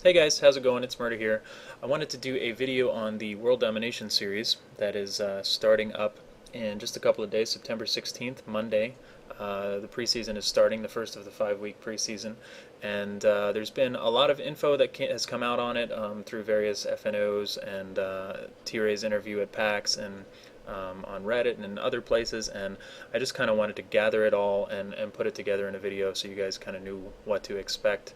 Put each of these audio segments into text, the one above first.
Hey guys, how's it going? ItZMuRdA here. I wanted to do a video on the World Domination series that is starting up in just a couple of days, September 16th, Monday. The preseason is starting, the first of the 5-week preseason, and there's been a lot of info that has come out on it through various FNOs and T-Ray's interview at PAX and on Reddit and in other places, and I just kind of wanted to gather it all and put it together in a video so you guys kind of knew what to expect.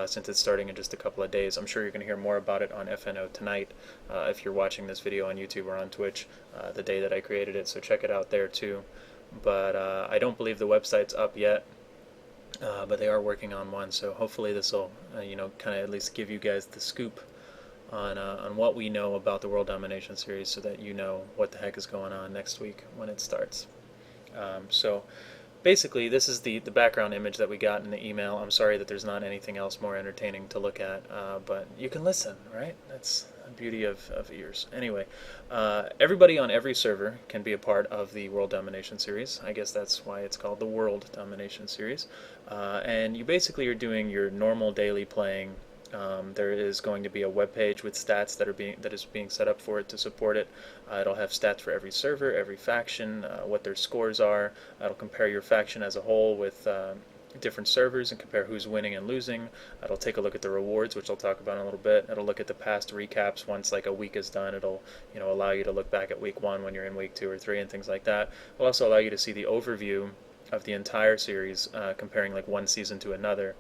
Since it's starting in just a couple of days. I'm sure you're going to hear more about it on FNO tonight if you're watching this video on YouTube or on Twitch the day that I created it, so check it out there too. But I don't believe the website's up yet, but they are working on one, so hopefully this will kind of at least give you guys the scoop on what we know about the World Domination series so that you know what the heck is going on next week when it starts. So basically, this is the background image that we got in the email. I'm sorry that there's not anything else more entertaining to look at, but you can listen, right? That's the beauty of ears. Anyway, everybody on every server can be a part of the World Domination series. I guess that's why it's called the World Domination series. And you basically are doing your normal daily playing. There is going to be a web page with stats that is being set up for it to support it. It'll have stats for every server, every faction, what their scores are. It'll compare your faction as a whole with different servers and compare who's winning and losing. It'll take a look at the rewards, which I'll talk about in a little bit. It'll look at the past recaps once like a week is done. It'll allow you to look back at week 1 when you're in week 2 or 3 and things like that. It'll also allow you to see the overview of the entire series, comparing like one season to another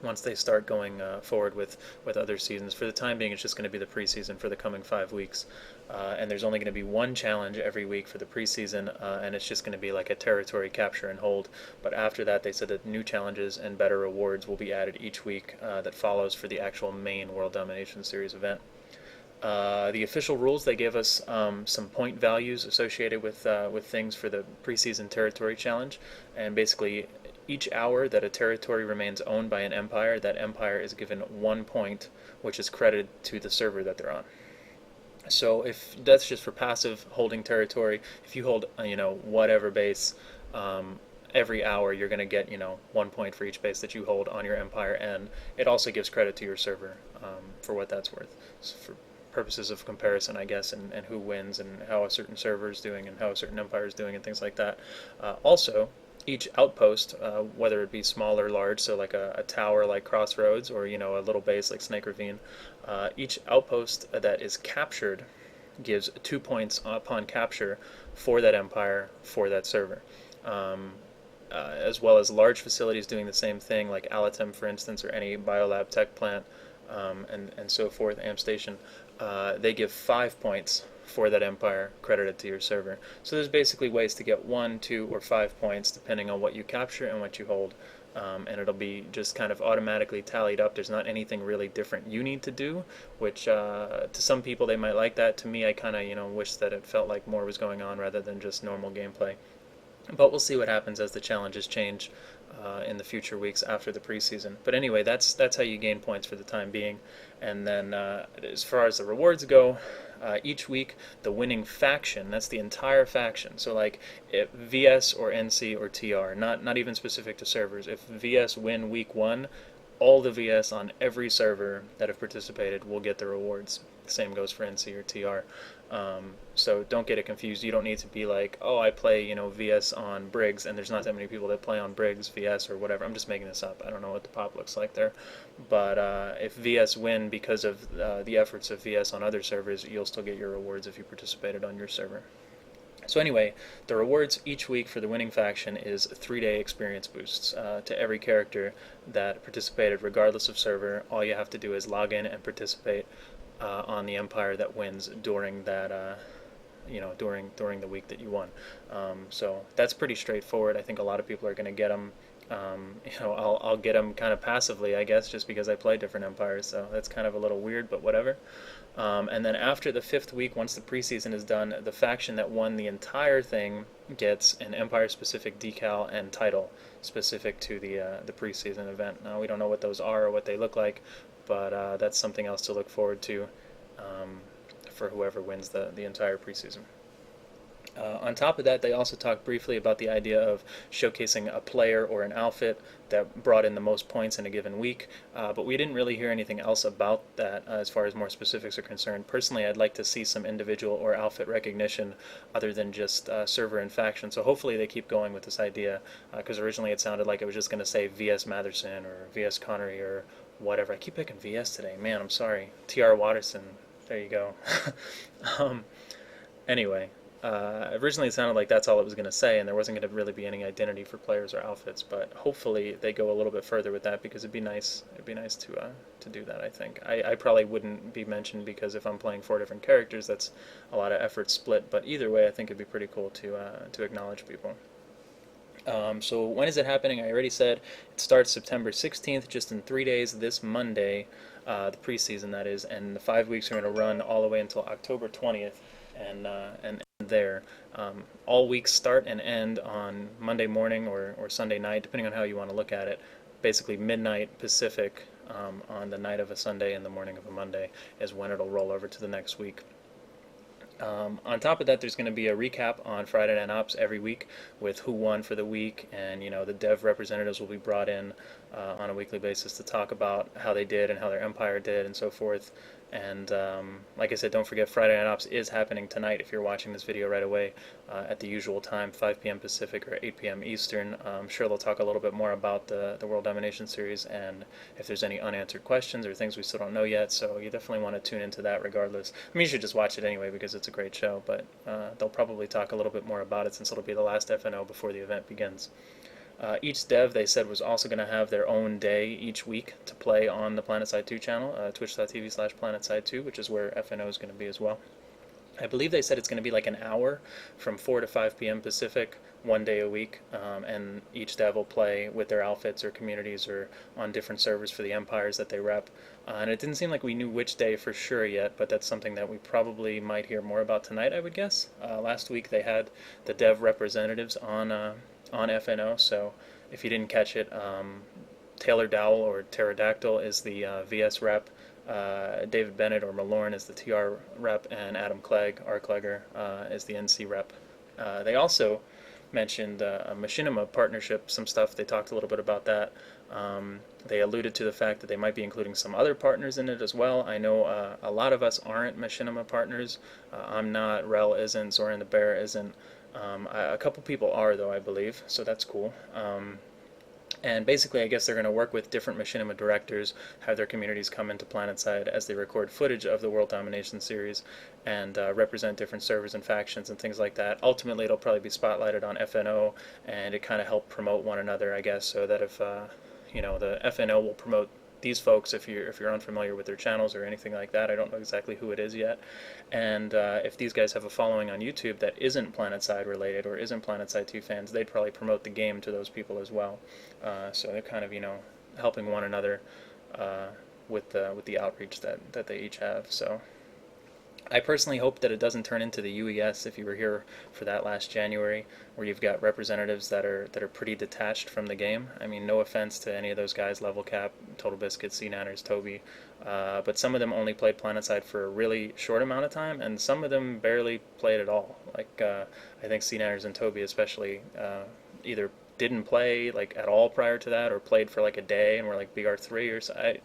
once they start going forward with other seasons. For the time being, it's just going to be the preseason for the coming 5 weeks. And there's only going to be one challenge every week for the preseason, and it's just going to be like a territory capture and hold. But after that, they said that new challenges and better rewards will be added each week that follows for the actual main World Domination Series event. The official rules, they give us some point values associated with things for the preseason territory challenge, and basically each hour that a territory remains owned by an empire, that empire is given 1 point, which is credited to the server that they're on. So if that's just for passive holding territory, if you hold whatever base, every hour you're going to get 1 point for each base that you hold on your empire, and it also gives credit to your server for what that's worth. So for purposes of comparison, I guess, and who wins and how a certain server is doing and how a certain empire is doing and things like that. Also, each outpost, whether it be small or large, so like a tower like Crossroads or a little base like Snake Ravine, each outpost that is captured gives 2 points upon capture for that empire, for that server. As well as large facilities doing the same thing, like Alatem, for instance, or any biolab tech plant, and so forth, Amp Station, they give 5 points for that empire credited to your server. So there's basically ways to get 1, 2, or 5 points depending on what you capture and what you hold. And it'll be just kind of automatically tallied up. There's not anything really different you need to do, which to some people they might like that. To me, I kind of wish that it felt like more was going on rather than just normal gameplay. But we'll see what happens as the challenges change in the future weeks after the preseason. But anyway, that's how you gain points for the time being. And then as far as the rewards go, each week the winning faction, that's the entire faction. So like if VS or NC or TR, not even specific to servers. If VS win week 1, all the VS on every server that have participated will get the rewards. The same goes for NC or TR. So don't get it confused. You don't need to be like, oh, I play VS on Briggs, and there's not that many people that play on Briggs, VS, or whatever. I'm just making this up. I don't know what the pop looks like there. But if VS win because of the efforts of VS on other servers, you'll still get your rewards if you participated on your server. So anyway, the rewards each week for the winning faction is 3-day experience boosts to every character that participated regardless of server. All you have to do is log in and participate on the empire that wins during that during the week that you won. So that's pretty straightforward. I think a lot of people are going to get them. I'll get them kind of passively, I guess, just because I play different empires, so that's kind of a little weird, but whatever. And then after the 5th week, once the preseason is done, the faction that won the entire thing gets an empire-specific decal and title specific to the preseason event. Now, we don't know what those are or what they look like, but that's something else to look forward to for whoever wins the entire preseason. On top of that, they also talked briefly about the idea of showcasing a player or an outfit that brought in the most points in a given week, but we didn't really hear anything else about that as far as more specifics are concerned. Personally, I'd like to see some individual or outfit recognition other than just server and faction, so hopefully they keep going with this idea, because originally it sounded like it was just going to say VS Matherson or VS Connery or whatever. I keep picking VS today. Man, I'm sorry. TR Watterson. There you go. um, anyway, originally it sounded like that's all it was going to say, and there wasn't going to really be any identity for players or outfits. But hopefully they go a little bit further with that, because it'd be nice. It'd be nice to do that. I think I probably wouldn't be mentioned, because if I'm playing 4 different characters, that's a lot of effort split. But either way, I think it'd be pretty cool to acknowledge people. So when is it happening? I already said it starts September 16th, just in 3 days, this Monday, the preseason that is, and the 5 weeks are going to run all the way until October 20th, and end there. All weeks start and end on Monday morning or Sunday night, depending on how you want to look at it. Basically midnight Pacific on the night of a Sunday and the morning of a Monday is when it'll roll over to the next week. On top of that, there's going to be a recap on Friday Night Ops every week with who won for the week, and the dev representatives will be brought in on a weekly basis to talk about how they did and how their empire did and so forth. And like I said, don't forget Friday Night Ops is happening tonight if you're watching this video right away at the usual time, 5 p.m. Pacific or 8 p.m. Eastern. I'm sure they'll talk a little bit more about the World Domination series and if there's any unanswered questions or things we still don't know yet, so you definitely want to tune into that regardless. I mean, you should just watch it anyway because it's a great show, but they'll probably talk a little bit more about it since it'll be the last FNO before the event begins. Each dev, they said, was also going to have their own day each week to play on the PlanetSide 2 channel, twitch.tv/PlanetSide2, which is where FNO is going to be as well. I believe they said it's going to be like an hour from 4 to 5 p.m. Pacific, one day a week, and each dev will play with their outfits or communities or on different servers for the empires that they rep. And it didn't seem like we knew which day for sure yet, but that's something that we probably might hear more about tonight, I would guess. Last week they had the dev representatives on FNO, so if you didn't catch it, Taylor Dowell or Pterodactyl is the VS rep, David Bennett or Malorn is the TR rep, and Adam Clegg, R. Clegger, is the NC rep. They also mentioned a Machinima partnership, some stuff. They talked a little bit about that. They alluded to the fact that they might be including some other partners in it as well. I know a lot of us aren't Machinima partners. I'm not, Rel isn't, Zoran the Bear isn't. A couple people are, though, I believe, so that's cool. And basically, I guess they're going to work with different Machinima directors, have their communities come into PlanetSide as they record footage of the World Domination series, and represent different servers and factions and things like that. Ultimately, it'll probably be spotlighted on FNO, and it kind of help promote one another, I guess, so that if the FNO will promote these folks if you're unfamiliar with their channels or anything like that. I don't know exactly who it is yet. And if these guys have a following on YouTube that isn't PlanetSide related or isn't PlanetSide 2 fans, they'd probably promote the game to those people as well. So they're kind of helping one another with the outreach that they each have. So I personally hope that it doesn't turn into the UES if you were here for that last January, where you've got representatives that are pretty detached from the game. I mean, no offense to any of those guys, Level Cap, Total Biscuit, C9ers, Toby, but some of them only played PlanetSide for a really short amount of time, and some of them barely played at all. Like I think C9ers and Toby especially either didn't play like at all prior to that, or played for like a day and were like BR3 or so.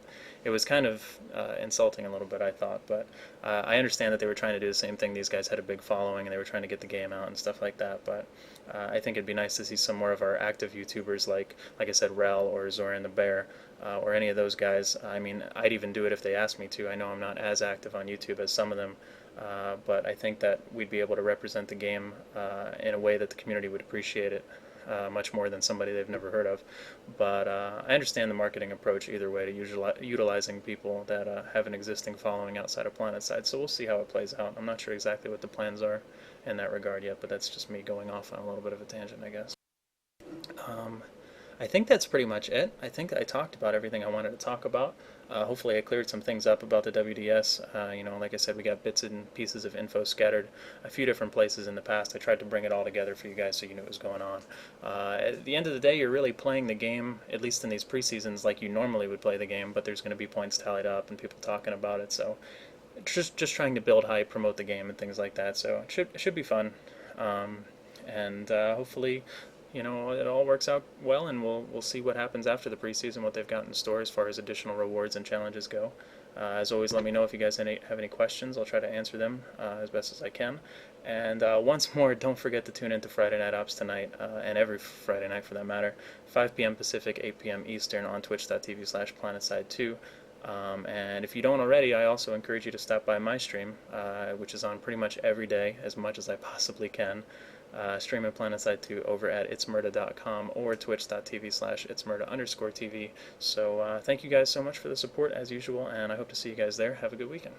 It was kind of insulting a little bit, I thought, but I understand that they were trying to do the same thing. These guys had a big following and they were trying to get the game out and stuff like that, but I think it'd be nice to see some more of our active YouTubers like I said, Rel or Zoran the Bear, or any of those guys. I mean, I'd even do it if they asked me to. I know I'm not as active on YouTube as some of them, but I think that we'd be able to represent the game in a way that the community would appreciate it. Much more than somebody they've never heard of. But I understand the marketing approach either way to utilizing people that have an existing following outside of PlanetSide, so we'll see how it plays out. I'm not sure exactly what the plans are in that regard yet, but that's just me going off on a little bit of a tangent, I guess. I think that's pretty much it. I think I talked about everything I wanted to talk about. Hopefully I cleared some things up about the WDS. Like I said, we got bits and pieces of info scattered a few different places in the past. I tried to bring it all together for you guys so you knew what was going on. At the end of the day, you're really playing the game, at least in these preseasons, like you normally would play the game, but there's going to be points tallied up and people talking about it. So just trying to build hype, promote the game, and things like that. So it should be fun. And hopefully, it all works out well, and we'll see what happens after the preseason, what they've got in store as far as additional rewards and challenges go. As always, let me know if you guys have any questions. I'll try to answer them as best as I can. And once more, don't forget to tune into Friday Night Ops tonight, and every Friday night for that matter, 5 p.m. Pacific, 8 p.m. Eastern on twitch.tv/PlanetSide2. And if you don't already, I also encourage you to stop by my stream, which is on pretty much every day, as much as I possibly can. Streaming PlanetSide 2 over at ItZMuRdA.com or twitch.tv/ItZMuRdA_TV. So thank you guys so much for the support as usual, and I hope to see you guys there. Have a good weekend.